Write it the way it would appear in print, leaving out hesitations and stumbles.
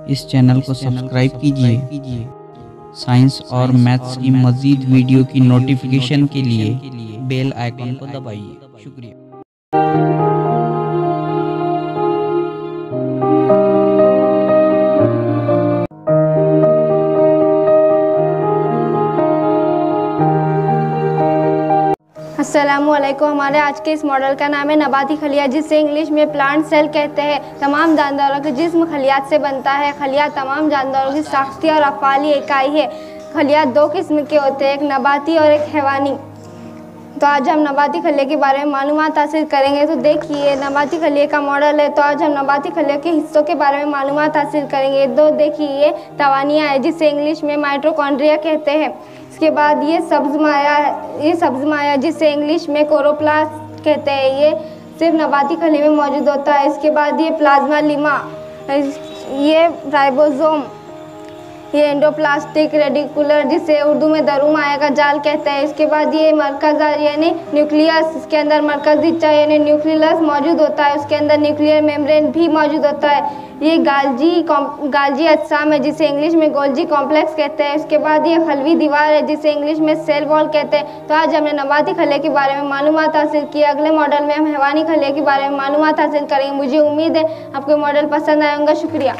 इस चैनल को सब्सक्राइब कीजिए। साइंस और मैथ्स की मज़ीद वीडियो की नोटिफिकेशन के लिए बेल आइकन को दबाइए। शुक्रिया। अस्सलामुअलैकुम। हमारे आज के इस मॉडल का नाम है नबाती खलिया, जिसे इंग्लिश में प्लांट सेल कहते हैं। तमाम जानदारों के जिस्म खलियात से बनता है। खलियात तमाम जानदारों की साख्ती और अफ़ाली इकाई है। खलियात दो किस्म के होते हैं, एक नबाती और एक हैवानी। तो आज हम नबाती खलिया के बारे में मालूमात हासिल करेंगे। तो देखिए, नबाती खलिया का मॉडल है। तो आज हम नबाती खलिया के हिस्सों के बारे में मालूमात हासिल करेंगे। दो देखिए, तवानियाँ है, जिसे इंग्लिश में माइटोकॉन्ड्रिया कहते हैं। इसके बाद ये सब्ज़ माया जिसे इंग्लिश में क्लोरोप्लास्ट कहते हैं, ये सिर्फ नबाती खलिया में मौजूद होता है। इसके बाद ये प्लाज्मा लिमा, ये राइबोसोम, ये एंडोप्लास्टिक रेडिकुलर जिसे उर्दू में दरू माया का जाल कहते हैं। इसके बाद ये मरकज़ यानी न्यूक्लियस, इसके अंदर मरकज़ी हिस्सा यानी न्यूक्लियस मौजूद होता है। उसके अंदर न्यूक्लियर मेम्ब्रेन भी मौजूद होता है। ये गाल्जी अज्साम है, जिसे इंग्लिश में गोल्जी कॉम्प्लेक्स कहते हैं। इसके बाद ये खलवी दीवार है, जिसे इंग्लिश में सेल वॉल कहते हैं। तो आज हमने नबाती खलिया के बारे में मालूमात हासिल की। अगले मॉडल में हम हैवानी खलिया के बारे में मालूमात हासिल करेंगे। मुझे उम्मीद है आपको मॉडल पसंद आएगा। शुक्रिया।